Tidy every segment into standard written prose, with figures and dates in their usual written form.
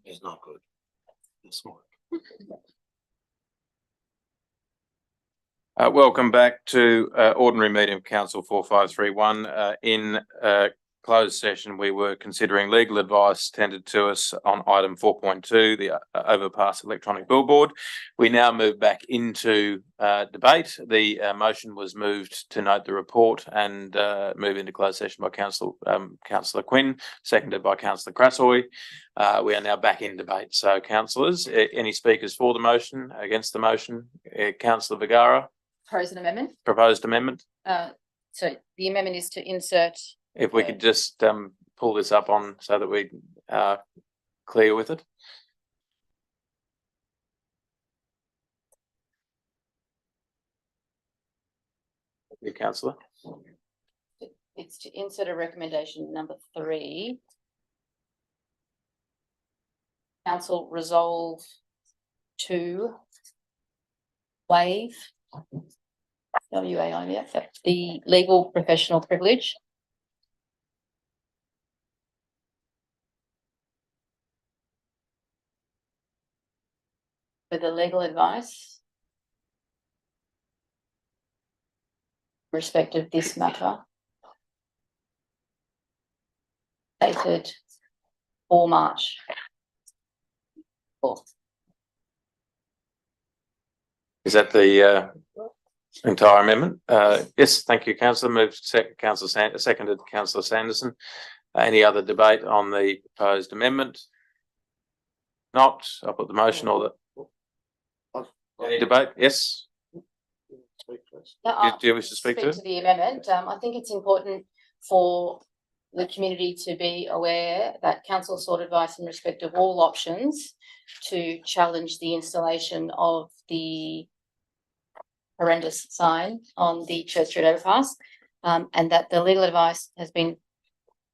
It's not good. It's smart. Welcome back to ordinary meeting of Council 4531. In closed session, we were considering legal advice tendered to us on item 4.2, the overpass electronic billboard. We now move back into debate. The motion was moved to note the report and move into closed session by Councillor Quinn, seconded by Councillor Crassoy. We are now back in debate. So, councillors, any speakers for the motion, against the motion? Councillor Vergara. Proposed amendment. So the amendment is to insert. If we could just pull this up on so that we are clear with it. Thank you, Councillor. It's to insert a recommendation number 3. Council resolve to waive the legal professional privilege for the legal advice in respect of this matter dated 4 March 4th. Is that the entire amendment? Yes, thank you, Councillor. Moved seconded Councillor Sanderson. Any other debate on the proposed amendment? Not. I'll put the motion or the any debate? Yes. Do you wish to speak to the amendment? I think it's important for the community to be aware that council sought advice in respect of all options to challenge the installation of the horrendous sign on the Church Street overpass, and that the legal advice has been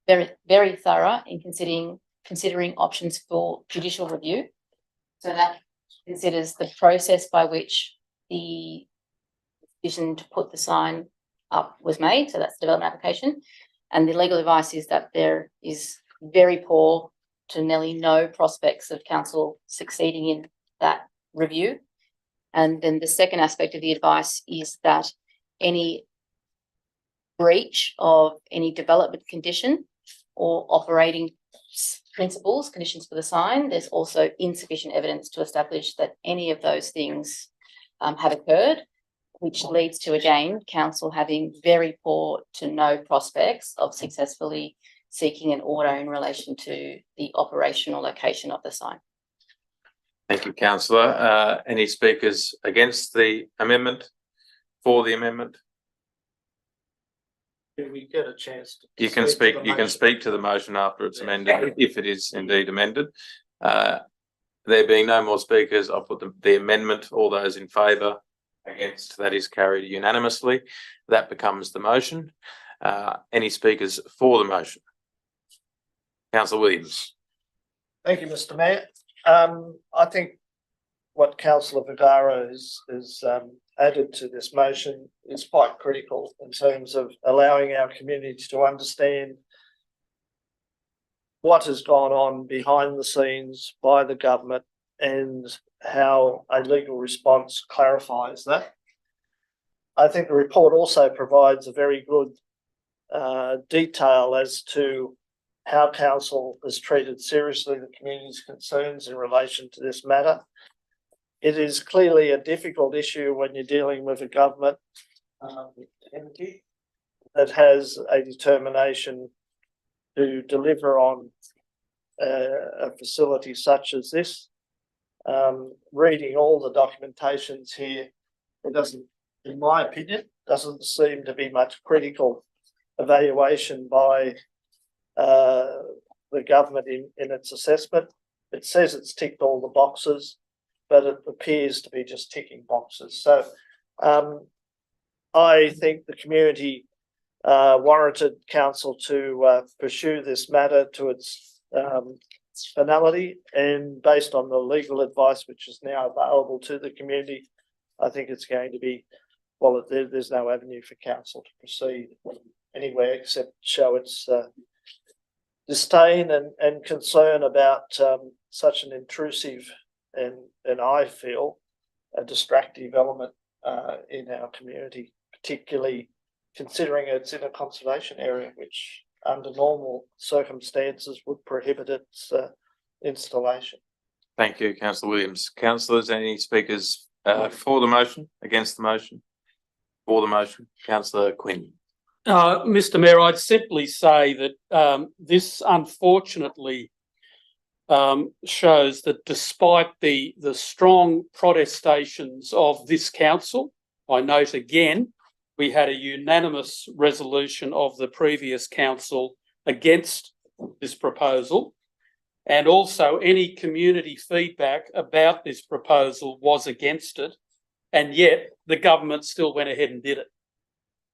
very, very thorough in considering options for judicial review. So that considers the process by which the decision to put the sign up was made. So that's the development application. And the legal advice is that there is very poor to nearly no prospects of council succeeding in that review. And then the second aspect of the advice is that any breach of any development condition or operating principles, conditions for the sign, there's also insufficient evidence to establish that any of those things have occurred, which leads to, again, council having very poor to no prospects of successfully seeking an order in relation to the operational location of the sign. Thank you, Councillor. Any speakers against the amendment? For the amendment? Can we get a chance to you can speak to the motion after it's amended, if it is indeed amended. There being no more speakers, I'll put the amendment. All those in favour? Against? That is carried unanimously. That becomes the motion. Any speakers for the motion? Councillor Williams. Thank you, Mr. Mayor. I think what Councillor Vergara has added to this motion is quite critical in terms of allowing our community to understand what has gone on behind the scenes by the government and how a legal response clarifies that. I think the report also provides a very good detail as to how council has treated seriously the community's concerns in relation to this matter. It is clearly a difficult issue when you're dealing with a government entity that has a determination to deliver on a facility such as this. Reading all the documentations here, it doesn't, in my opinion, doesn't seem to be much critical evaluation by the government in its assessment. It says it's ticked all the boxes, but it appears to be just ticking boxes. So I think the community warranted council to pursue this matter to its finality, and based on the legal advice which is now available to the community, I think it's going to be, well, there's no avenue for council to proceed anywhere except show its disdain and concern about such an intrusive and I feel a distractive element in our community, particularly considering it's in a conservation area, which under normal circumstances would prohibit its installation. Thank you, councillor Williams. Councillors, any speakers for the motion, against the motion? For the motion, councillor Quinn. Mr. Mayor, I'd simply say that this unfortunately shows that despite the strong protestations of this council, I note again, we had a unanimous resolution of the previous council against this proposal, and also any community feedback about this proposal was against it, and yet the government still went ahead and did it.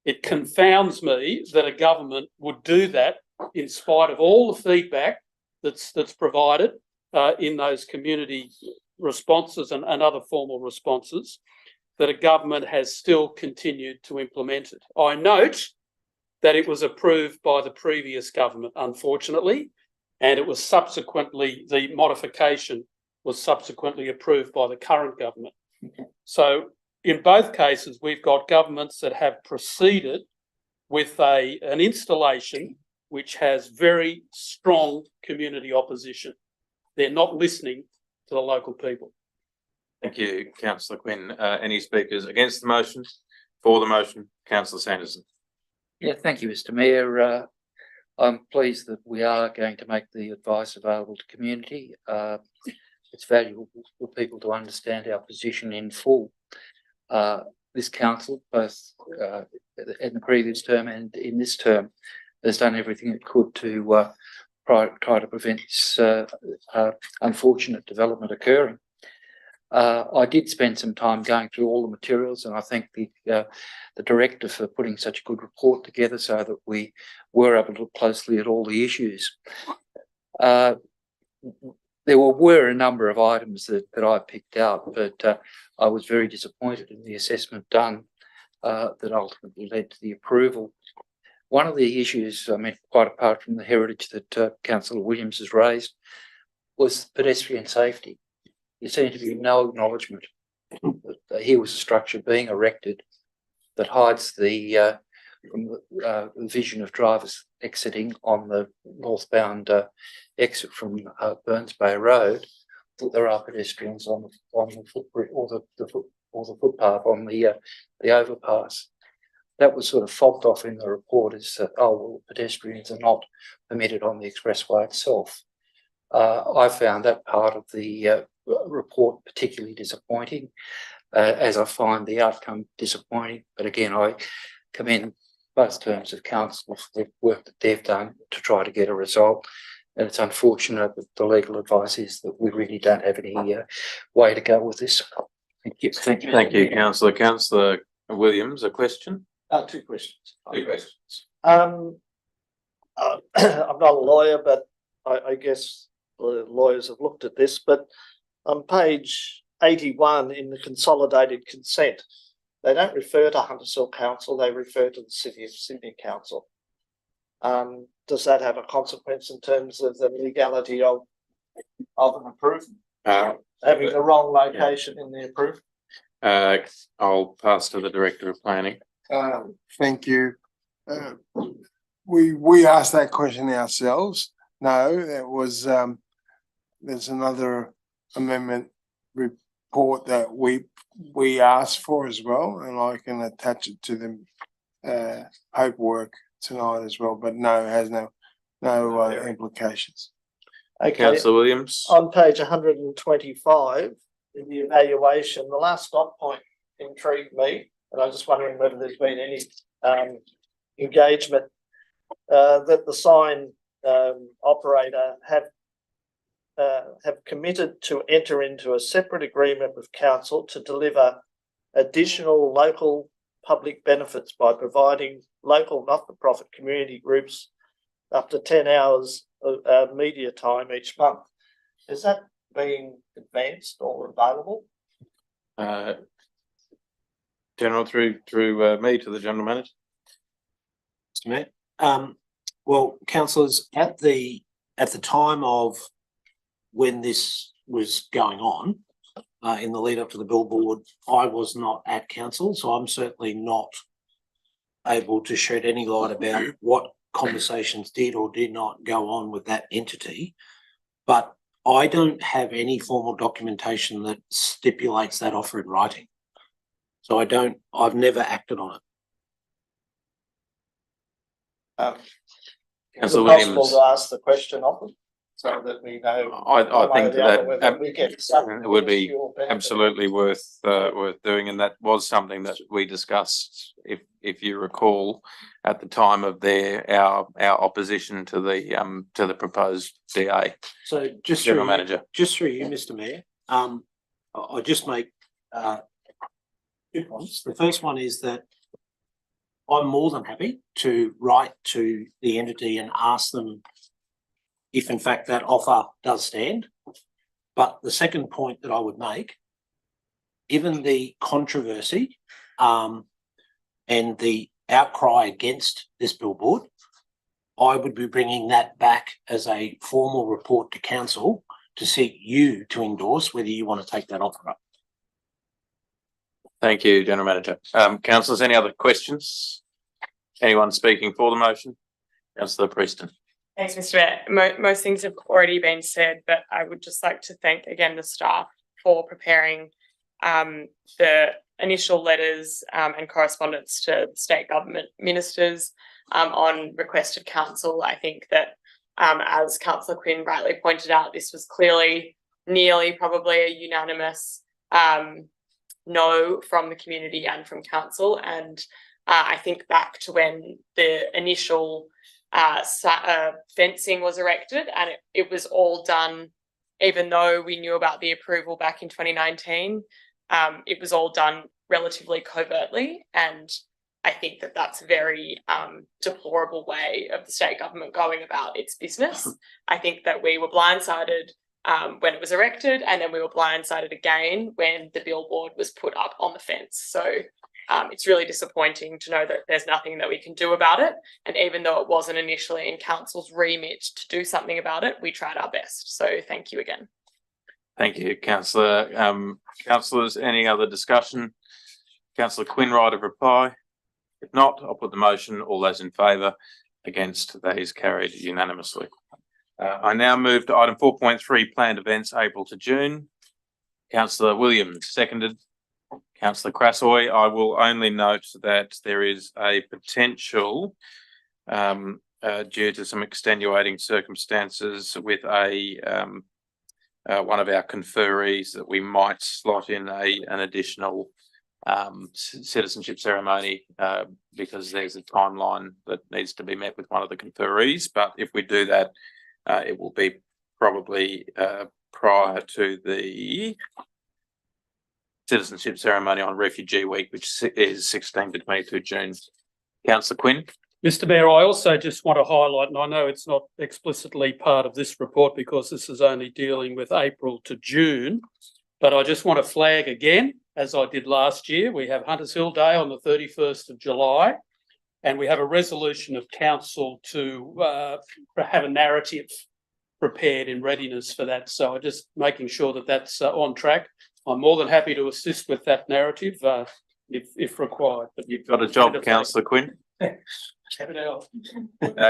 It confounds me that a government would do that in spite of all the feedback that's provided in those community responses and other formal responses, that a government has still continued to implement it. I note that it was approved by the previous government, unfortunately, and it was subsequently, the modification was subsequently approved by the current government. So in both cases, we've got governments that have proceeded with an installation which has very strong community opposition. They're not listening to the local people. Thank you, councillor Quinn. Any speakers against the motion? For the motion, councillor Sanderson. Yeah, thank you, Mr. Mayor. I'm pleased that we are going to make the advice available to community. It's valuable for people to understand our position in full. This council, both in the previous term and in this term, has done everything it could to try to prevent this unfortunate development occurring. I did spend some time going through all the materials, and I thank the director for putting such a good report together so that we were able to look closely at all the issues. There were a number of items that I picked out, but I was very disappointed in the assessment done that ultimately led to the approval. One of the issues, I mean, quite apart from the heritage that Councillor Williams has raised, was pedestrian safety. There seemed to be no acknowledgement that here was a structure being erected that hides the vision of drivers exiting on the northbound exit from Burns Bay Road. That there are pedestrians on the footbridge or the footpath on the overpass. That was sort of fobbed off in the report as well, pedestrians are not permitted on the expressway itself. I found that part of the report particularly disappointing, as I find the outcome disappointing. But again, I commend both terms of council for the work that they've done to try to get a result. And it's unfortunate that the legal advice is that we really don't have any way to go with this. Thank you. Thank you, councillor. Councillor Williams, a question? Two questions. Two questions. I'm not a lawyer, but I guess the lawyers have looked at this, but on page 81 in the consolidated consent, they don't refer to Huntersville Council, they refer to the City of Sydney Council. Does that have a consequence in terms of the legality of an approval? Having the wrong location in the approval? I'll pass to the Director of Planning. Thank you. We asked that question ourselves. No, that was there's another amendment report that we asked for as well, and I can attach it to the paperwork tonight as well. But no, it has no implications. Okay. Councillor Williams. On page 125, in the evaluation, the last dot point intrigued me, and I'm just wondering whether there's been any engagement that the sign operator have committed to enter into a separate agreement with council to deliver additional local public benefits by providing local not-for-profit community groups up to 10 hours of media time each month. Is that being advanced or available? General, through me to the General Manager. Mr. Mayor. Well, councillors, at the at the time of when this was going on, in the lead up to the billboard, I was not at council, so I'm certainly not able to shed any light about what conversations did or did not go on with that entity. But I don't have any formal documentation that stipulates that offer in writing. So I've never acted on it. Is it Councillor possible Williams. to ask the question of them so that we know? I one way or think the other that whether we get something it would that is be your benefit? absolutely worth doing, and that was something that we discussed, if you recall, at the time of our opposition to the proposed DA. So just General through Manager. Just through you, Mr. Mayor, I just make 2 points. The first one is that I'm more than happy to write to the entity and ask them if in fact that offer does stand. But the second point that I would make, given the controversy and the outcry against this billboard, I would be bringing that back as a formal report to council to seek you to endorse whether you want to take that offer up. Thank you, General Manager. Councillors, any other questions? Anyone speaking for the motion? Councillor Preston. Thanks, Mr. Mayor. Most things have already been said, but I would just like to thank again the staff for preparing the initial letters and correspondence to state government ministers on request of council. I think that as Councillor Quinn rightly pointed out, this was clearly nearly probably a unanimous no from the community and from council. And I think back to when the initial fencing was erected, and it was all done, even though we knew about the approval back in 2019, it was all done relatively covertly. And I think that that's a very deplorable way of the state government going about its business. I think that we were blindsided when it was erected, and then we were blindsided again when the billboard was put up on the fence. So it's really disappointing to know that there's nothing that we can do about it. And even though it wasn't initially in council's remit to do something about it, we tried our best. So thank you again. Thank you, Councillor. Councillors, any other discussion? Councillor Quinn, right of reply? If not, I'll put the motion. All those in favour? Against? That is carried unanimously. I now move to item 4.3, planned events April to June. Councillor Williams, seconded. Councillor Crassoy, I will only note that there is a potential due to some extenuating circumstances with one of our conferees that we might slot in an additional citizenship ceremony because there's a timeline that needs to be met with one of the conferees. But if we do that, it will be probably prior to the citizenship ceremony on Refugee Week, which is 16 to 22 June. Councillor Quinn. Mr. Mayor, I also just want to highlight, and I know it's not explicitly part of this report because this is only dealing with April to June, but I just want to flag again, as I did last year, we have Hunters Hill Day on the 31st of July, and we have a resolution of council to have a narrative prepared in readiness for that. So I'm just making sure that that's on track. I'm more than happy to assist with that narrative if required. But You've got a job, Councillor Quinn.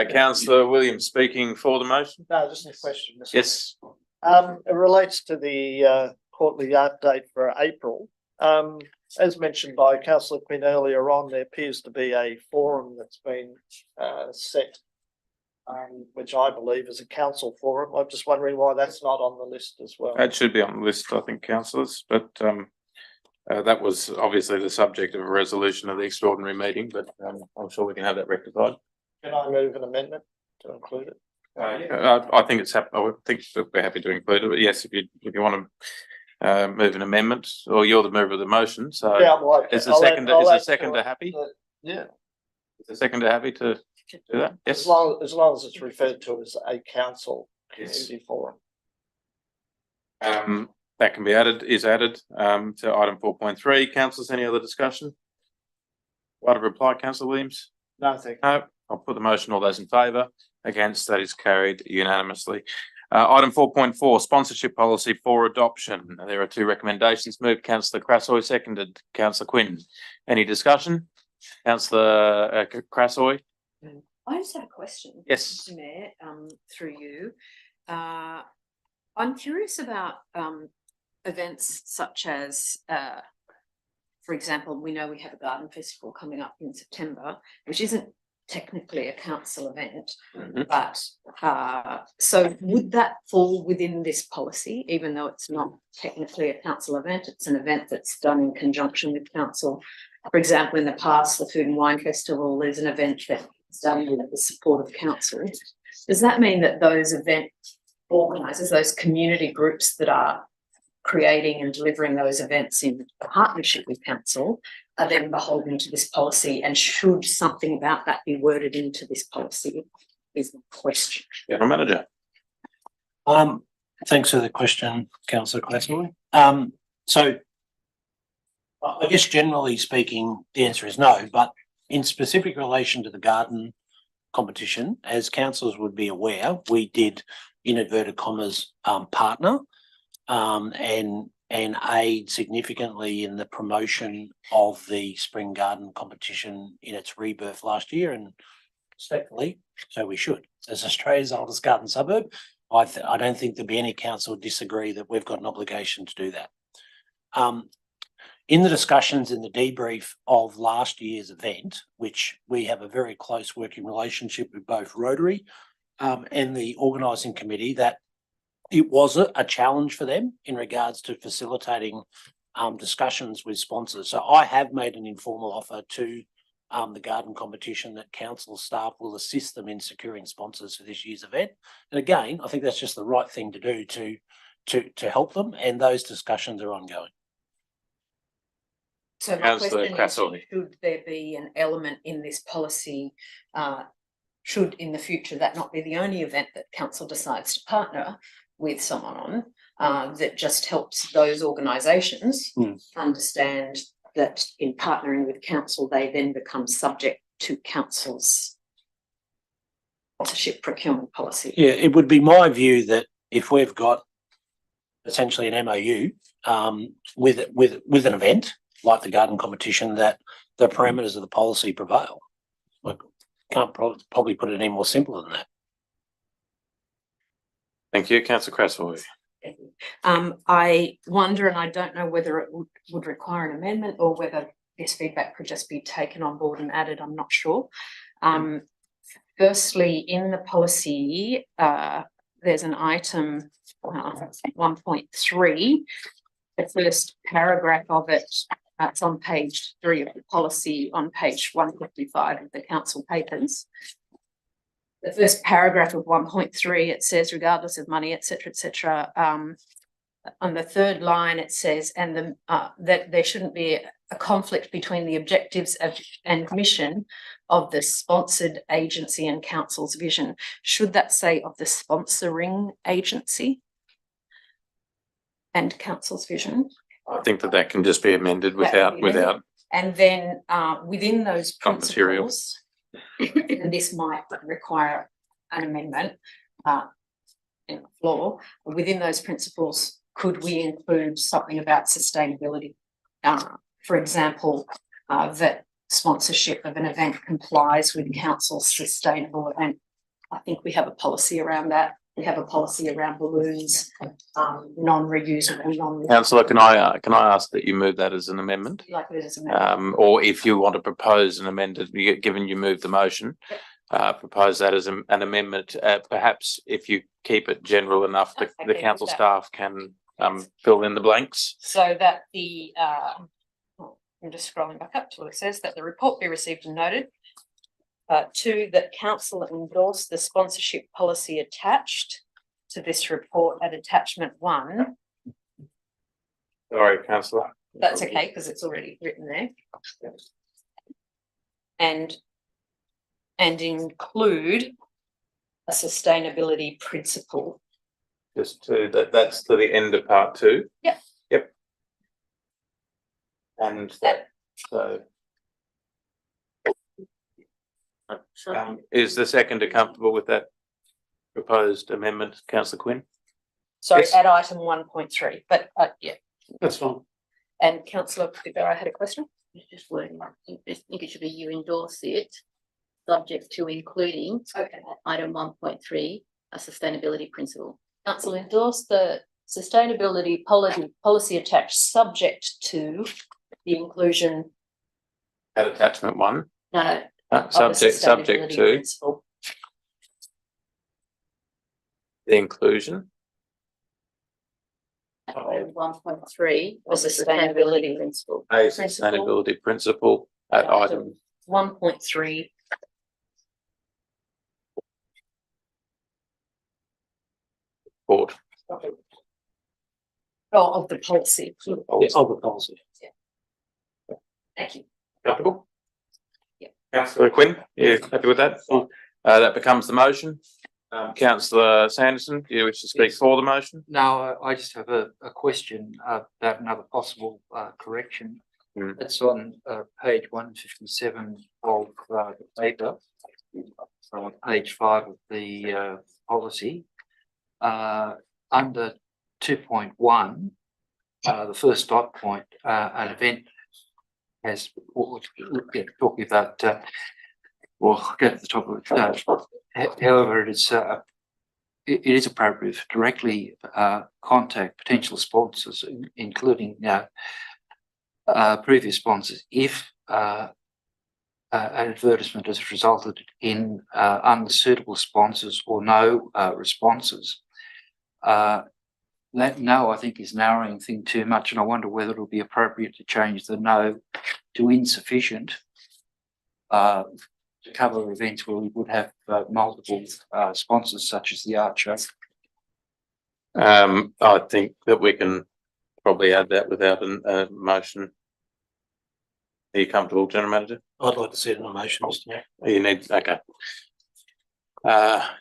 Councillor Williams speaking for the motion. No, just a question. Mr. Yes. It relates to the quarterly update for April. As mentioned by Councillor Quinn earlier on, there appears to be a forum that's been set, which I believe is a council forum. I'm just wondering why that's not on the list as well. That should be on the list, I think, councillors, but that was obviously the subject of a resolution of the extraordinary meeting, but I'm sure we can have that rectified. Can I move an amendment to include it? I think it's I would think that we're happy to include it, but yes, if you want to move an amendment, or you're the mover of the motion, so Yeah, well, is the seconder happy? Yeah, Is the seconder happy to do that? Yes. as long as it's referred to as a council community forum. That can be added, is added to item 4.3. Councillors, any other discussion? Right of reply, Councillor Williams? No, thank you. No, I'll put the motion. All those in favour? Against, that is carried unanimously. Item 4.4, sponsorship policy for adoption. There are two recommendations. Moved Councillor Crassoy, seconded Councillor Quinn. Any discussion? Councillor Crassoy? I just have a question. Yes. Mr. Mayor, through you. I'm curious about events such as, for example, we know we have a garden festival coming up in September, which isn't technically a council event, but so would that fall within this policy, even though it's not technically a council event? It's an event that's done in conjunction with council. For example, in the past, the Food and Wine Festival is an event that's done with the support of council. Does that mean that those event organisers, those community groups that are creating and delivering those events in partnership with council, are then beholden to this policy, and should something about that be worded into this policy is the question. General Manager. Thanks for the question, Councillor Crassoy. So I guess generally speaking, the answer is no, but in specific relation to the garden competition, as councillors would be aware, we did, in inverted commas, partner and aid significantly in the promotion of the spring garden competition in its rebirth last year, and respectfully, so we should. As Australia's oldest garden suburb, I don't think there'll be any council would disagree that we've got an obligation to do that. In the discussions in the debrief of last year's event, which we have a very close working relationship with both Rotary and the organising committee, that it was a challenge for them in regards to facilitating discussions with sponsors. So I have made an informal offer to the garden competition that council staff will assist them in securing sponsors for this year's event. And again, I think that's just the right thing to do to help them, and those discussions are ongoing. So my Councillor question is, Crassoy. should there be an element in this policy, should in the future that not be the only event that council decides to partner with someone on, that just helps those organisations understand that in partnering with council, they then become subject to council's sponsorship procurement policy? Yeah, it would be my view that if we've got essentially an MOU with an event like the garden competition, that the parameters of the policy prevail. Like, can't probably put it any more simple than that. Thank you, Councillor Crassoy. I wonder, and I don't know whether it would require an amendment or whether this feedback could just be taken on board and added, I'm not sure. Firstly, in the policy, there's an item 1.3, the first paragraph of it, it's on page 3 of the policy, on page 155 of the council papers. The first paragraph of 1.3, it says, regardless of money, etc. On the third line, it says, and that there shouldn't be a conflict between the objectives and mission of the sponsored agency and council's vision. Should that say of the sponsoring agency and council's vision? I think that can just be amended without. And then within those Material. principles, and this might require an amendment in the floor, within those principles, could we include something about sustainability? For example, that sponsorship of an event complies with council's sustainable event. I think we have a policy around that. We have a policy around balloons, non-reusable, Councillor, can I ask that you move that as an amendment? like it is amendment. Or if you want to propose an amended, given you moved the motion, propose that as an amendment. Perhaps if you keep it general enough, the council staff can fill in the blanks. So that the, I'm just scrolling back up to what it says, that the report be received and noted. 2, that council endorse the sponsorship policy attached to this report at attachment 1. Sorry, councillor. That's okay, because it's already written there. And include a sustainability principle. Just to that's to the end of part 2. Yep. Yep. And so. Is the seconder comfortable with that proposed amendment, councillor Quinn? Sorry, Yes. at item 1.3, but yeah. That's fine. And councillor Rivera had a question? It's just wording. I think it should be you endorse it, subject to including Okay. item 1.3, a sustainability principle. Council endorse the sustainability policy attached, subject to the inclusion At attachment 1, No, of the subject sustainability to principle. the inclusion. item 1.3 The sustainability principle. A Principle. sustainability principle at item 1.3. board. Of the policy. Of the policy. Thank you. Comfortable? Yep. Councillor Quinn, you happy with that? That becomes the motion. Councillor Sanderson, do you wish to speak Yes. for the motion? No, I just have a question about another possible correction. Mm. It's on page 157 of the paper, so on page 5 of the policy. Under 2.1, the first dot point, an event has, talking about, well, I'll get to the top of it. However, it is appropriate to directly contact potential sponsors, including previous sponsors, if an advertisement has resulted in unsuitable sponsors or no responses. That no, I think, is narrowing thing too much, and I wonder whether it'll be appropriate to change the no to insufficient to cover events where we would have multiple sponsors, such as the art show. I think that we can probably add that without a motion. Are you comfortable, General Manager? I'd like to see it in a motion, Mr. Mayor. You need, okay.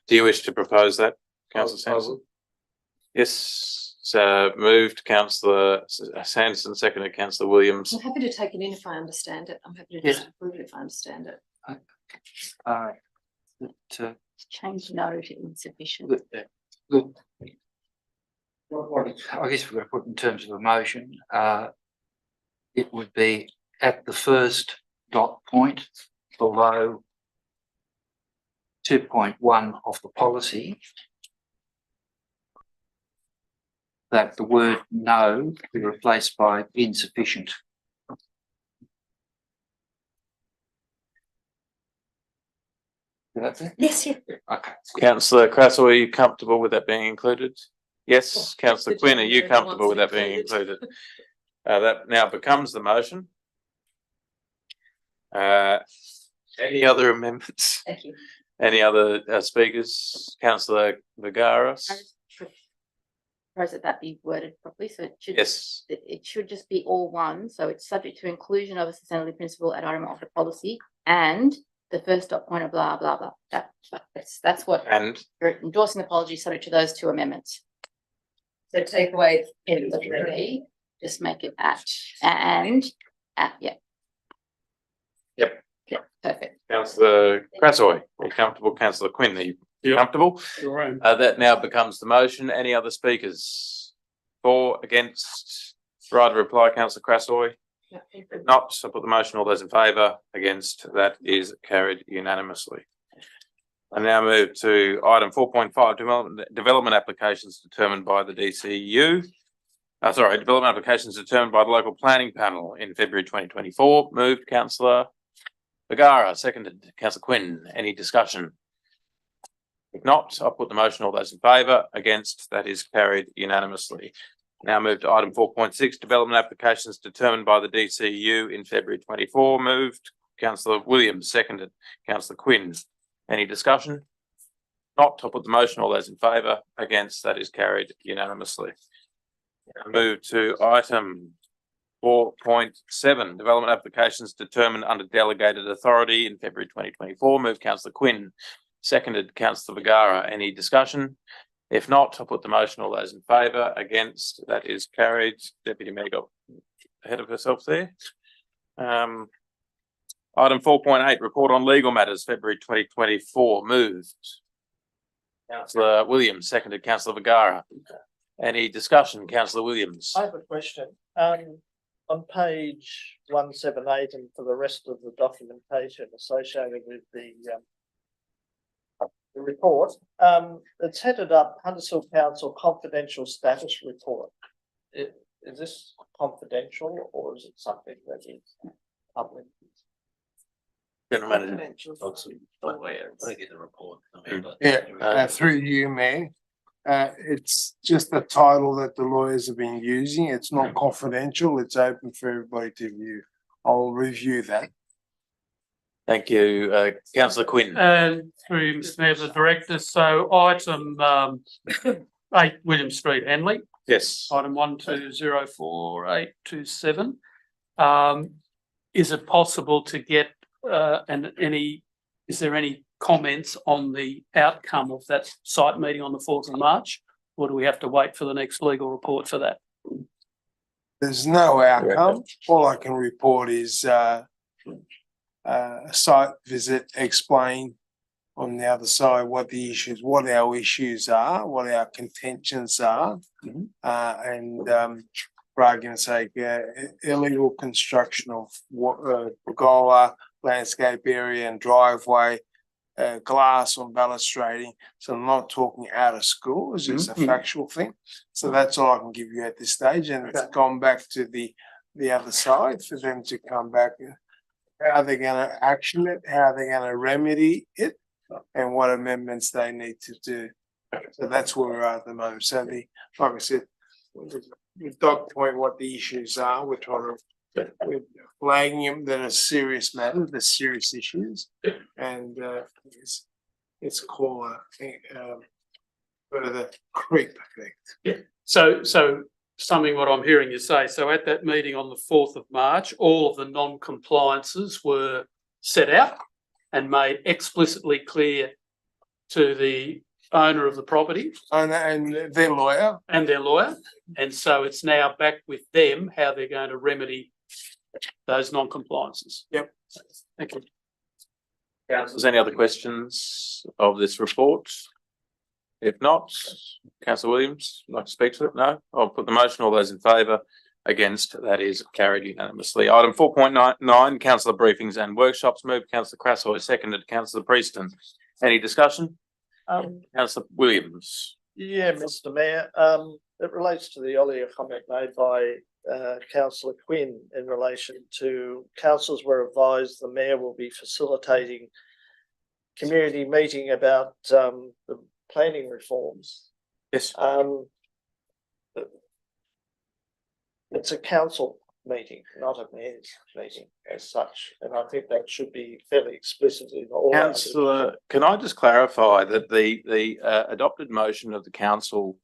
Do you wish to propose that, councillor Sanderson? Yes, so moved, councillor Sanderson, seconded, councillor Williams. I'm happy to take it in if I understand it. I'm happy to Yeah. just approve it if I understand it. Change no to insufficient. Look, I guess we're going to put in terms of a motion, it would be at the first dot point below 2.1 of the policy, that the word no be replaced by insufficient. That's it? Yes, yeah. Okay. Councillor Crassel, are you comfortable with that being included? Yes, councillor Quinn, are you comfortable with that being included? That now becomes the motion. Any other amendments? Thank you. Any other speakers? Councillor Vergara? Propose that be worded properly, so it should. Yes. It should just be all one, so it's subject to inclusion of a sustainability principle at item of the policy and the first dot point of blah, blah, blah. That's what, And you're endorsing the policy subject to those two amendments. So take away In the three, just make it and, yeah. Yep. Yeah, perfect. councillor Crassel, are you comfortable? Councillor Quinn, are you Yep. comfortable? Sure. That now becomes the motion. Any other speakers? For, against? Right to reply, councillor Crassel. Not, so put the motion. All those in favour, against, that is carried unanimously. I now move to item 4.5, development applications determined by the DCU. Development applications determined by the local planning panel in February 2024. Moved, councillor Vergara, seconded, councillor Quinn. Any discussion? If not, I'll put the motion. All those in favour, against, that is carried unanimously. Now move to item 4.6, development applications determined by the DCU in February 24. Moved, councillor Williams, seconded, councillor Quinn. Any discussion? Not, I'll put the motion. All those in favour, against, that is carried unanimously. Move to item 4.7, development applications determined under delegated authority in February 2024. Move, councillor Quinn, seconded, councillor Vergara. Any discussion? If not, I'll put the motion. All those in favour, against, that is carried. Deputy Mayor got ahead of herself there. Item 4.8, report on legal matters, February 2024. Moved, Councillor Williams, seconded Councillor Vergara. Any discussion, Councillor Williams? I have a question. On page 178 and for the rest of the documentation associated with the report, it's headed up Huntersville Council confidential status report. Is this confidential or is it something that is public? General Manager. Confidential. I get the report. Yeah, through you, Mayor. It's just the title that the lawyers have been using. It's not confidential. It's open for everybody to view. I'll review that. Thank you, Councillor Quinn. And through Mr Mayor, the Director, so item 8 William Street, Henley, Yes. item 1204-827. Is it possible to get is there any comments on the outcome of that site meeting on the 4th of March? Or do we have to wait for the next legal report for that? There's no outcome. All I can report is a site visit, explain on the other side what the issues, what our issues are, what our contentions are. And for argument's sake, illegal construction of pergola, landscape area and driveway, glass on balustrading. So I'm not talking out of school, it's just a factual thing. So that's all I can give you at this stage. And it's gone back to the other side for them to come back. How they're going to action it, how they're going to remedy it, and what amendments they need to do. So that's where we're at the moment. So like I said, we document what the issues are. We're trying to, we're flagging them that are serious matters, the serious issues, and it's called further creep effect. Yeah. So summing what I'm hearing you say, so at that meeting on the 4th of March, all of the non-compliances were set out and made explicitly clear to the owner of the property And their lawyer. and their lawyer. And so it's now back with them how they're going to remedy those non-compliances. Yep. Thank you. Councillors, any other questions of this report? If not, Councillor Williams, would like to speak to it? No? I'll put the motion. All those in favour? Against? That is carried unanimously. Item 4.9, councillor briefings and workshops. Moved Councillor Crassoy, seconded Councillor Prieston. Any discussion? Councillor Williams. Yeah, Mr Mayor, it relates to the earlier comment made by Councillor Quinn in relation to councillors were advised the Mayor will be facilitating community meeting about the planning reforms. Yes. It's a council meeting, not a mayor's meeting as such, and I think that should be fairly explicit in all. Councillor, can I just clarify that the adopted motion of the council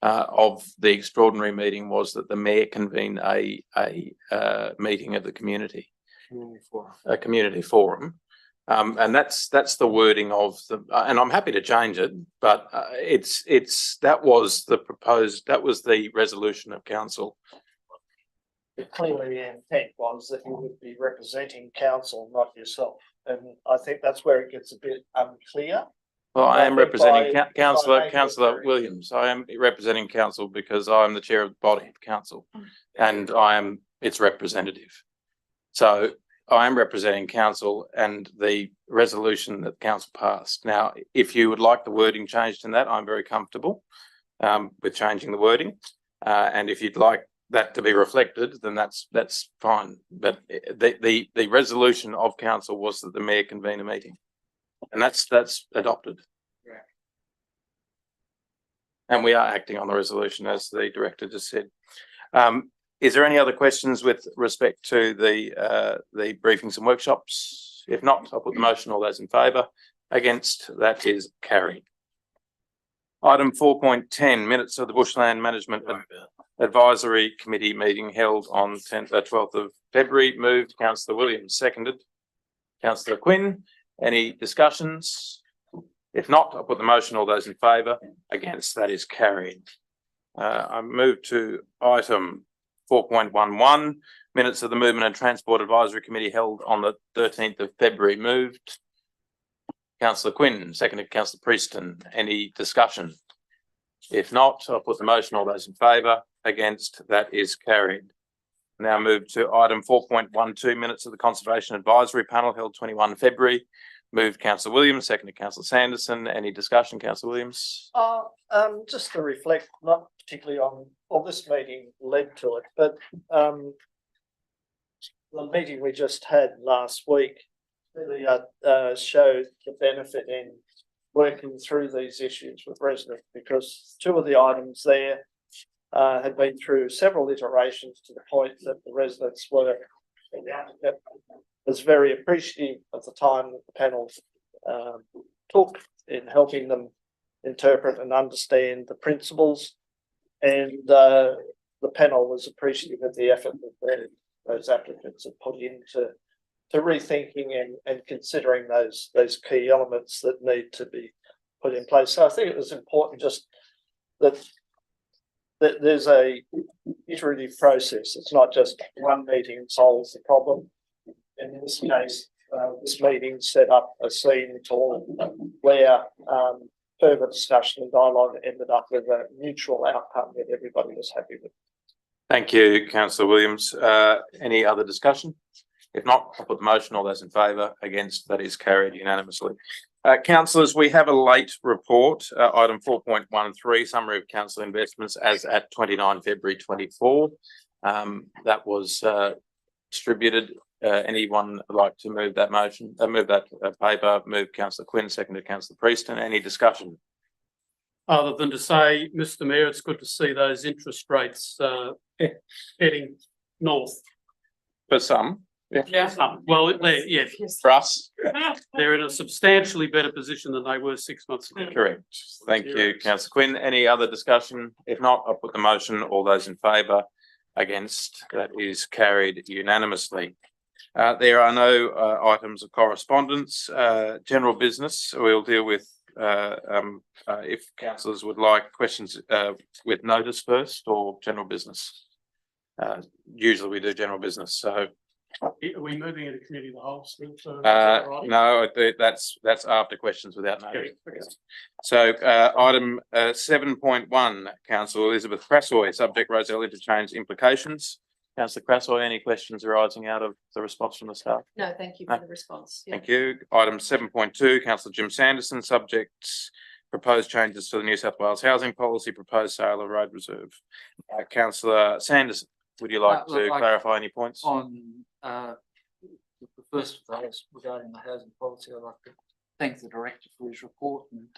of the extraordinary meeting was that the mayor convene a meeting of the community, a community forum, and that's the wording of the. And I'm happy to change it, but that was the resolution of council. Clearly the intent was that you would be representing council, not yourself, and I think that's where it gets a bit unclear. Well, I am representing Councillor very Williams. I am representing council because I am the chair of the body of council, and I am its representative. So I am representing council and the resolution that council passed. Now, if you would like the wording changed in that, I'm very comfortable with changing the wording, and if you'd like that to be reflected, then that's fine. But the resolution of council was that the mayor convene a meeting, and that's adopted. Yeah. And we are acting on the resolution, as the director just said. Is there any other questions with respect to the briefings and workshops? If not, I'll put the motion. All those in favour? Against? That is carried. Item 4.10, minutes of the Bushland Management Advisory Committee meeting held on 12th of February. Moved Councillor Williams, seconded Councillor Quinn. Any discussions? If not, I'll put the motion. All those in favour? Against? That is carried. I move to item 4.11, minutes of the Movement and Transport Advisory Committee held on the 13th of February. Moved Councillor Quinn, seconded Councillor Prieston. Any discussion? If not, I'll put the motion. All those in favour, against, that is carried. Now move to item 4.12, minutes of the Conservation Advisory Panel held 21 February. Moved Councillor Williams, seconded Councillor Sanderson. Any discussion, Councillor Williams? Just to reflect, not particularly on, well, this meeting led to it, but the meeting we just had last week really showed the benefit in working through these issues with residents, because two of the items there had been through several iterations to the point that the residents were was very appreciative of the time that the panel took in helping them interpret and understand the principles, and the panel was appreciative of the effort that those applicants have put into rethinking and considering those key elements that need to be put in place. So I think it was important just that there's a iterative process. It's not just one meeting solves the problem. In this case, this meeting set up a scene where further discussion and dialogue ended up with a mutual outcome that everybody was happy with. Thank you, Councillor Williams. Any other discussion? If not, I'll put the motion. All those in favour, against, that is carried unanimously. Councillors, we have a late report, item 4.13, summary of council investments as at 29 February 24. That was distributed. Anyone like to move that motion? Move that paper. Move Councillor Quinn, seconded Councillor Prieston. Any discussion? Other than to say, Mr Mayor, it's good to see those interest rates heading north. For some. Yeah. Well, yeah. For us. They're in a substantially better position than they were 6 months ago. Correct. Thank you, Councillor Quinn. Any other discussion? If not, I'll put the motion. All those in favour, against, that is carried unanimously. There are no items of correspondence. General business, we'll deal with if councillors would like questions with notice first, or general business. Usually we do general business, so. Are we moving into committee of the whole still? No, that's after questions without notice. So item 7.1, Councillor Elizabeth Crassoy, subject Roselle interchange implications. Councillor Crassoy, any questions arising out of the response from the staff? No, thank you for the response. Thank you. Item 7.2, Councillor Jim Sanderson, subjects proposed changes to the New South Wales housing policy, proposed sale of road reserve. Councillor Sanderson, would you like to clarify any points? On the first of those regarding the housing policy, I'd like to thank the director for his report, and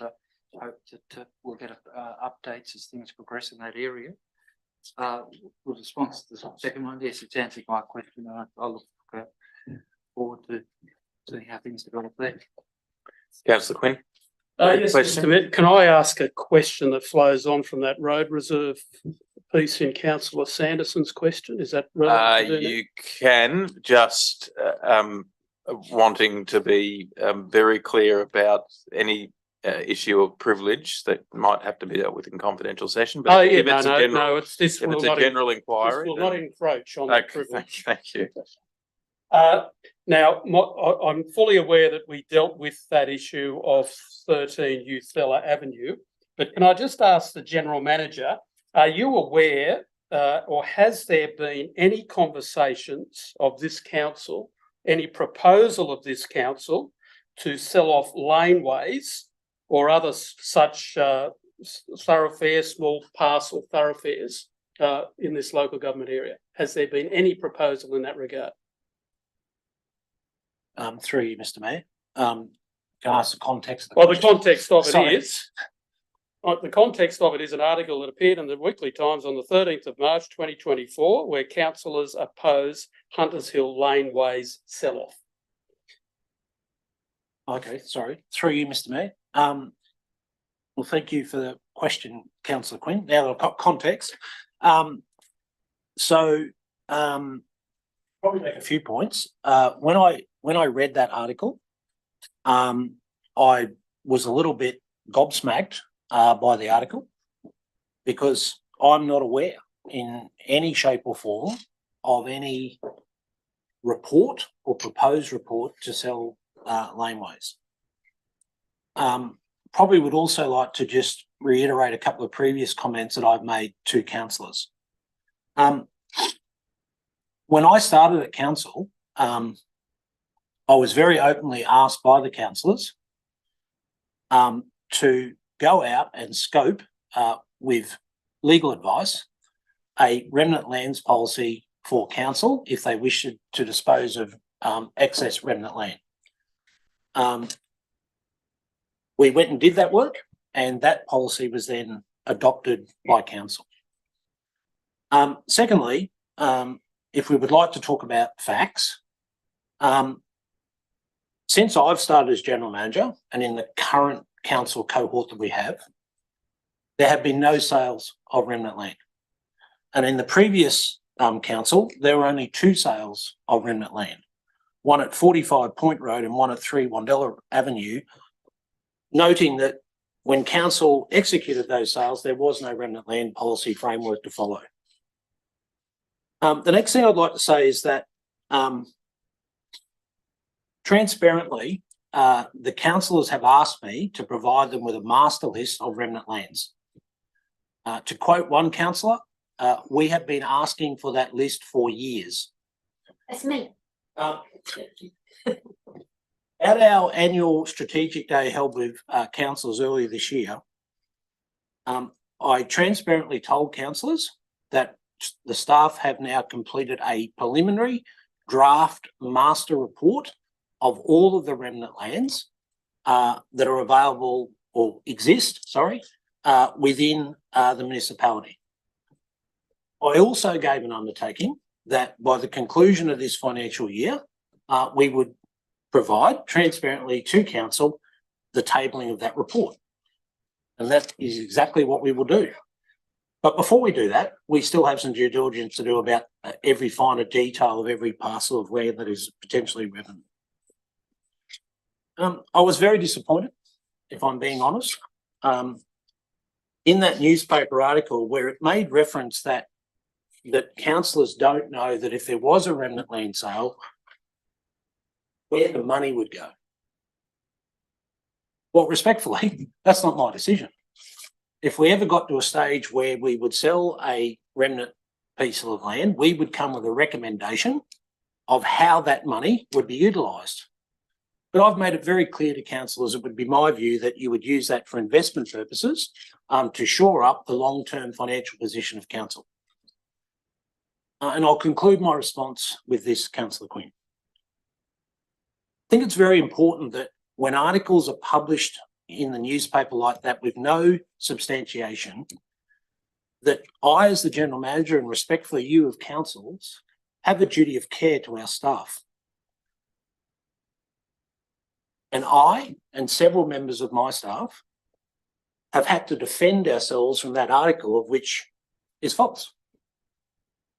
hope that we'll get updates as things progress in that area. With response to the second one, yes, it's answered my question. I look forward to seeing how things develop there. Councillor Quinn. Yes, Mr. Mayor, can I ask a question that flows on from that road reserve piece in Councillor Sanderson's question? Is that relevant? You can, just wanting to be very clear about any issue of privilege that might have to be dealt with in confidential session. But if it's a general inquiry, this will not encroach on the okay, privilege. thank you. Now, I'm fully aware that we dealt with that issue of 13 Euthella Avenue, but can I just ask the General Manager, are you aware or has there been any conversations of this council, any proposal of this council to sell off laneways or other such thoroughfares, small parcel thoroughfares in this local government area? Has there been any proposal in that regard? Through you, Mr Mayor. Can I ask the context? Well, the context of it is, the context of it is an article that appeared in the Weekly Times on the 13th of March 2024, where councillors oppose Hunters Hill laneways sell-off. Okay, sorry. Through you, Mr Mayor. Well, thank you for the question, Councillor Quinn. Now that I've got context. Probably make a few points. When I read that article, I was a little bit gobsmacked by the article, because I'm not aware in any shape or form of any report or proposed report to sell laneways. probably would also like to just reiterate a couple of previous comments that I've made to councillors. When I started at council, I was very openly asked by the councillors to go out and scope with legal advice a remnant lands policy for council if they wished to dispose of excess remnant land. We went and did that work, and that policy was then adopted by council. Secondly, if we would like to talk about facts, since I've started as general manager and in the current council cohort that we have, there have been no sales of remnant land. And in the previous council, there were only 2 sales of remnant land, one at 45 Point Road and one at 3 Wandella Avenue, noting that when council executed those sales, there was no remnant land policy framework to follow. The next thing I'd like to say is that transparently, the councillors have asked me to provide them with a master list of remnant lands. To quote one councillor, we have been asking for that list for years. That's me. At our annual strategic day held with councillors earlier this year, I transparently told councillors that the staff have now completed a preliminary draft master report of all of the remnant lands that are available or exist, within the municipality. I also gave an undertaking that by the conclusion of this financial year, we would provide transparently to council the tabling of that report. And that is exactly what we will do. But before we do that, we still have some due diligence to do about every finer detail of every parcel of land that is potentially remnant. I was very disappointed, if I'm being honest, in that newspaper article where it made reference that councillors don't know that if there was a remnant land sale, where the money would go. Well, respectfully, that's not my decision. If we ever got to a stage where we would sell a remnant piece of land, we would come with a recommendation of how that money would be utilised. But I've made it very clear to councillors it would be my view that you would use that for investment purposes to shore up the long-term financial position of council. And I'll conclude my response with this, Councillor Quinn. I think it's very important that when articles are published in the newspaper like that with no substantiation, that I, as the general manager, and respectfully you of councils, have a duty of care to our staff. And I and several members of my staff have had to defend ourselves from that article, of which is false.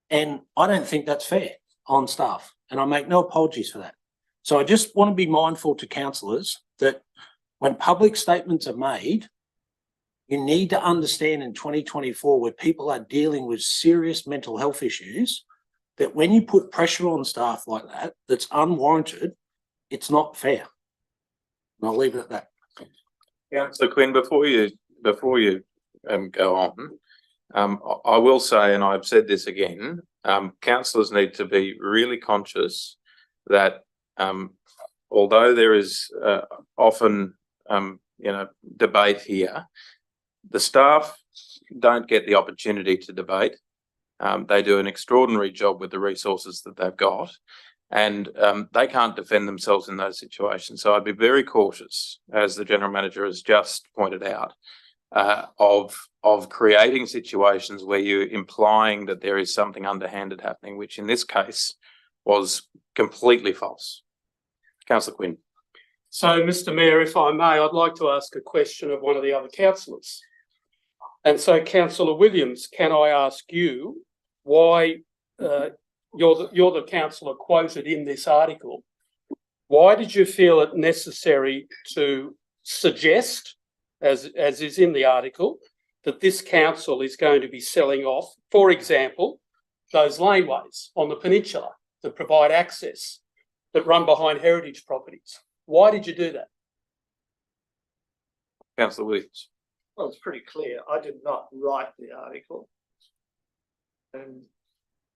And I don't think that's fair on staff, and I make no apologies for that. So I just want to be mindful to councillors that when public statements are made, you need to understand in 2024, where people are dealing with serious mental health issues, that when you put pressure on staff like that, that's unwarranted, it's not fair. And I'll leave it at that. Councillor Quinn, before you go on, I will say, and I've said this again, councillors need to be really conscious that although there is often debate here, the staff don't get the opportunity to debate. They do an extraordinary job with the resources that they've got, and they can't defend themselves in those situations. So I'd be very cautious, as the general manager has just pointed out, of creating situations where you're implying that there is something underhanded happening, which in this case was completely false. Councillor Quinn. So, Mr Mayor, if I may, I'd like to ask a question of one of the other councillors. And so, Councillor Williams, can I ask you why you're the councillor quoted in this article? Why did you feel it necessary to suggest, as is in the article, that this council is going to be selling off, for example, those laneways on the peninsula that provide access, that run behind heritage properties? Why did you do that? Councillor Williams. Well, it's pretty clear. I did not write the article. And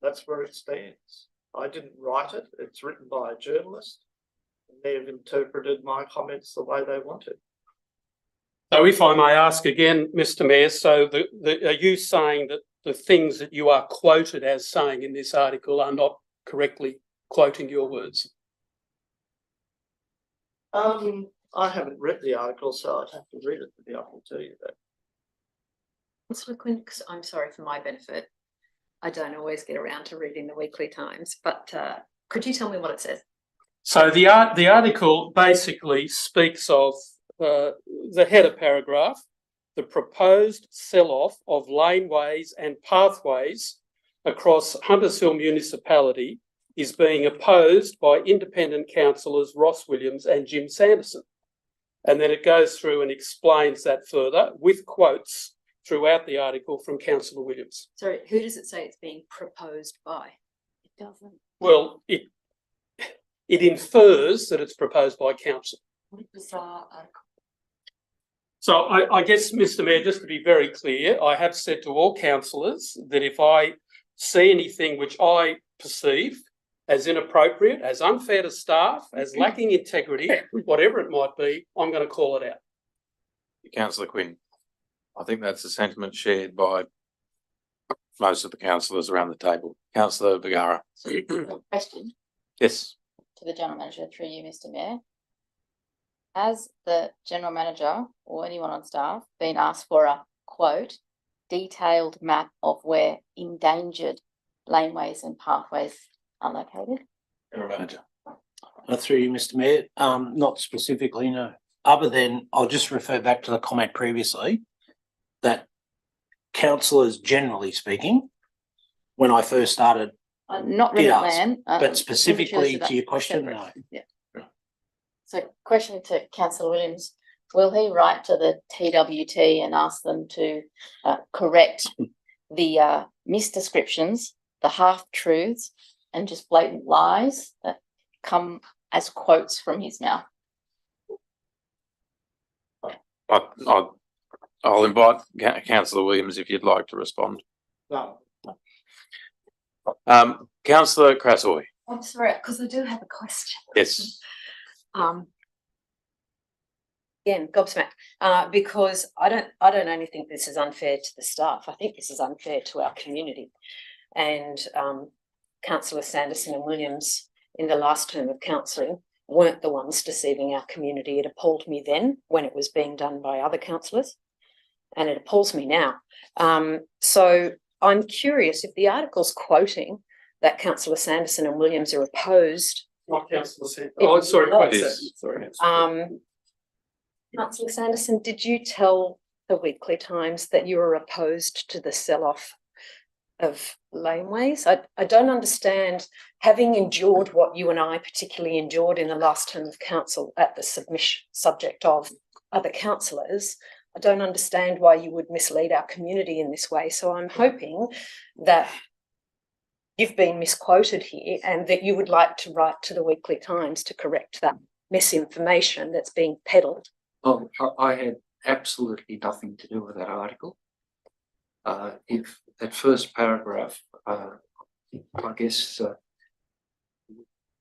that's where it stands. I didn't write it. It's written by a journalist. And they've interpreted my comments the way they wanted. So if I may ask again, Mr Mayor, so are you saying that the things that you are quoted as saying in this article are not correctly quoting your words? I haven't read the article, so I'd have to read it to be able to tell you that. Councillor Quinn, I'm sorry, for my benefit, I don't always get around to reading the Weekly Times, but could you tell me what it says? So the article basically speaks of the header paragraph, the proposed sell-off of laneways and pathways across Hunters Hill municipality is being opposed by independent councillors Ross Williams and Jim Sanderson. And then it goes through and explains that further with quotes throughout the article from Councillor Williams. Sorry, who does it say it's being proposed by? It doesn't. Well, it infers that it's proposed by council. What a bizarre article. So I guess, Mr Mayor, just to be very clear, I have said to all councillors that if I see anything which I perceive as inappropriate, as unfair to staff, as lacking integrity, whatever it might be, I'm going to call it out. Councillor Quinn. I think that's a sentiment shared by most of the councillors around the table. Councillor Bagara. Question Yes. to the General Manager through you, Mr Mayor. Has the General Manager or anyone on staff been asked for a quote, detailed map of where endangered laneways and pathways are located? General Manager. Through you, Mr Mayor, not specifically, no. Other than, I'll just refer back to the comment previously that councillors, generally speaking, when I first started, Not Did remnant ask, land. but specifically to your question, separate. no. Yeah. So question to Councillor Williams, will he write to the TWT and ask them to correct the misdescriptions, the half-truths and just blatant lies that come as quotes from his mouth? I'll invite Councillor Williams if you'd like to respond. No. Councillor Krasoy. I'm sorry, because I do have a question. Yes. Again, gobsmacked, because I don't only think this is unfair to the staff. I think this is unfair to our community. And Councillor Sanderson and Williams in the last term of council weren't the ones deceiving our community. It appalled me then when it was being done by other councillors, and it appalls me now. So I'm curious if the article's quoting that Councillor Sanderson and Williams are opposed. Not Councillor Sanderson. Oh, sorry, quite sorry. Councillor Sanderson, did you tell the Weekly Times that you were opposed to the sell-off of laneways? I don't understand, having endured what you and I particularly endured in the last term of council at the subject of other councillors. I don't understand why you would mislead our community in this way. So I'm hoping that you've been misquoted here and that you would like to write to the Weekly Times to correct that misinformation that's being peddled. Oh, I had absolutely nothing to do with that article. If that first paragraph, I guess,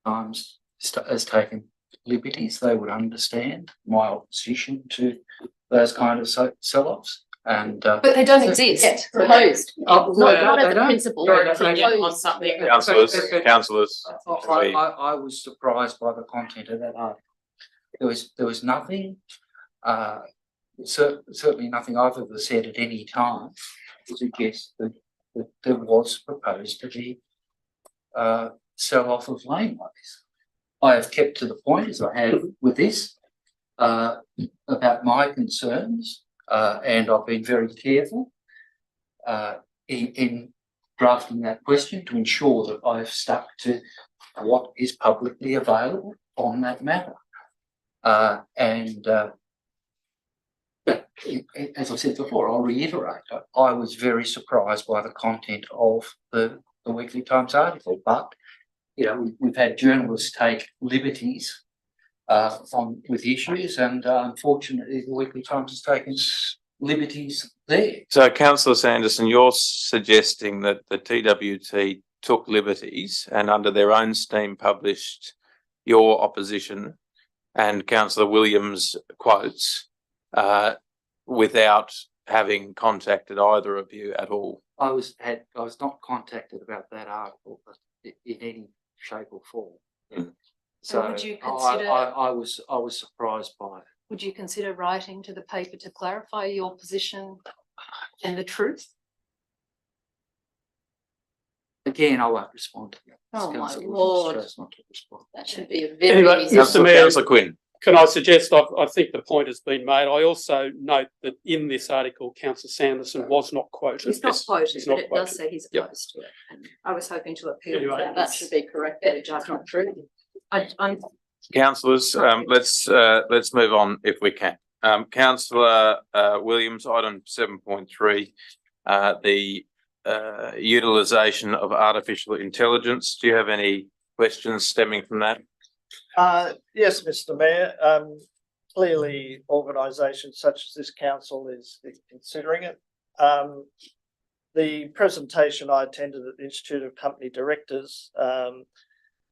Times has taken liberties, they would understand my opposition to those kind of sell-offs. And But they don't exist. Proposed. Not as a principle. On something. Councillors. I was surprised by the content of that article. There was nothing, certainly nothing I've ever said at any time to suggest that there was proposed to be sell-off of laneways. I have kept to the point, as I have with this, about my concerns, and I've been very careful in drafting that question to ensure that I've stuck to what is publicly available on that matter. As I said before, I'll reiterate, I was very surprised by the content of the Weekly Times article, but you know, we've had journalists take liberties with issues, and unfortunately the Weekly Times has taken liberties there. So councillor Sanderson, you're suggesting that the TWT took liberties and under their own steam published your opposition and councillor Williams' quotes without having contacted either of you at all. I was not contacted about that article in any shape or form. Mm. So would you consider- I was surprised by it. Would you consider writing to the paper to clarify your position and the truth? Again, I won't respond to that. Oh, my Councillor Williams Lord. chose not to respond. That should be a very Anyway, easy. Mr. Mayor, Councillor Quinn. can I suggest, I think the point has been made. I also note that in this article, councillor Sanderson was not quoted. He's not Yes, quoted, he's but not it quoted. does say he's Yep. opposed to it. And I was hoping to appeal Anyway, to that. That should be corrected. That's not true. I'm Councillors, let's move on if we can. Councillor Williams, item 7.3, the utilisation of artificial intelligence. Do you have any questions stemming from that? Yes, Mr. Mayor. Clearly, organisations such as this council is considering it. The presentation I attended at the Institute of Company Directors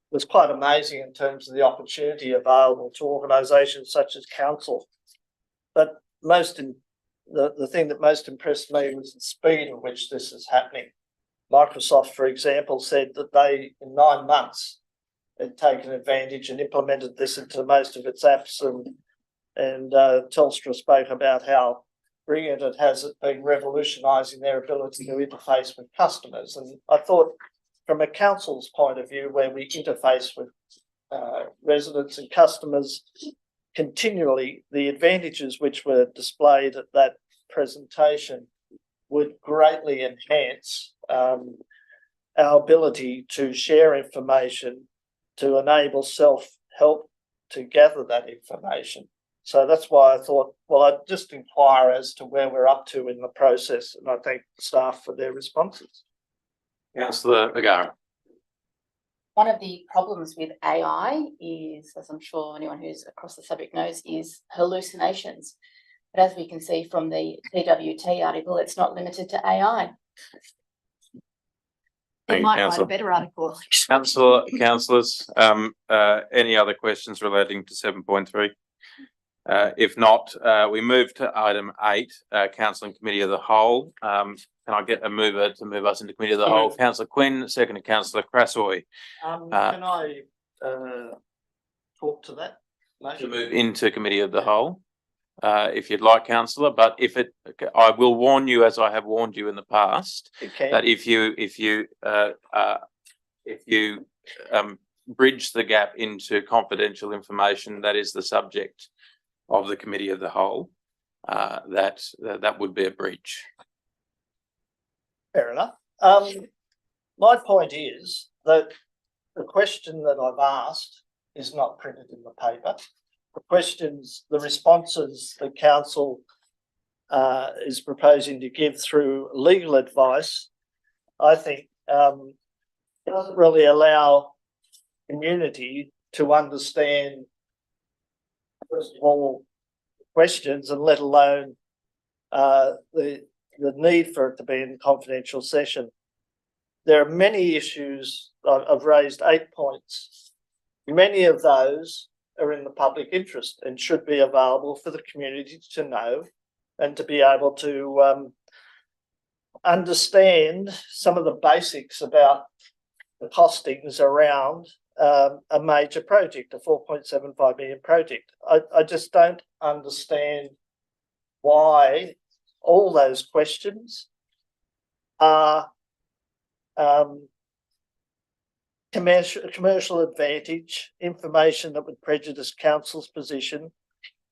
was quite amazing in terms of the opportunity available to organisations such as council. But the thing that most impressed me was the speed at which this is happening. Microsoft, for example, said that they, in 9 months, had taken advantage and implemented this into most of its apps, and Telstra spoke about how brilliant it has been revolutionising their ability to interface with customers. And I thought, from a council's point of view, where we interface with residents and customers continually, the advantages which were displayed at that presentation would greatly enhance our ability to share information, to enable self-help to gather that information. So that's why I thought, well, I'd just inquire as to where we're up to in the process, and I thank the staff for their responses. Councillor O'Gara. One of the problems with AI is, as I'm sure anyone who's across the subject knows, is hallucinations. But as we can see from the TWT article, it's not limited to AI. It might write a Councillor. better article. Councillors, any other questions relating to 7.3? If not, we move to item 8, Council and Committee of the Whole. Can I get a mover to move us into Committee of the Whole? Councillor Quinn, second to Councillor Crassoy. Can I talk to that? To move into Committee of the Whole, if you'd like, councillor, but I will warn you, as I have warned you in the past, You can. that if you bridge the gap into confidential information, that is the subject of the Committee of the Whole, that would be a breach. Fair enough. My point is that the question that I've asked is not printed in the paper. The responses the council is proposing to give through legal advice, I think, doesn't really allow community to understand, first of all, questions, and let alone the need for it to be in confidential session. There are many issues. I've raised 8 points. Many of those are in the public interest and should be available for the community to know and to be able to understand some of the basics about the costings around a major project, a 4.75 million project. I just don't understand why all those questions are commercial advantage, information that would prejudice council's position.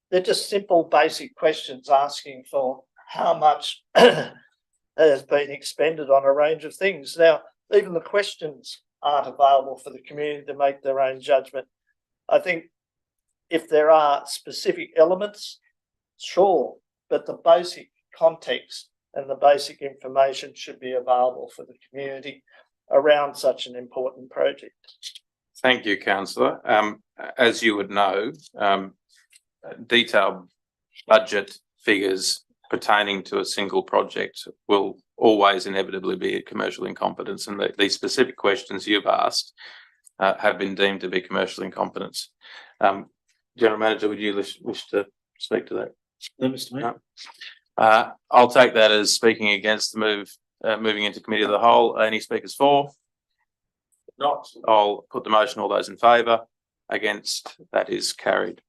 They're just simple, basic questions asking for how much has been expended on a range of things. Now, even the questions aren't available for the community to make their own judgment. I think if there are specific elements, sure, but the basic context and the basic information should be available for the community around such an important project. Thank you, councillor. As you would know, detailed budget figures pertaining to a single project will always inevitably be a commercial incompetence, and the specific questions you've asked have been deemed to be commercial incompetence. General Manager, would you wish to speak to that? No, Mr. Mayor. No. I'll take that as speaking against the move, moving into committee of the whole. Any speakers for? If not, I'll put the motion. All those in favour? Against? That is carried.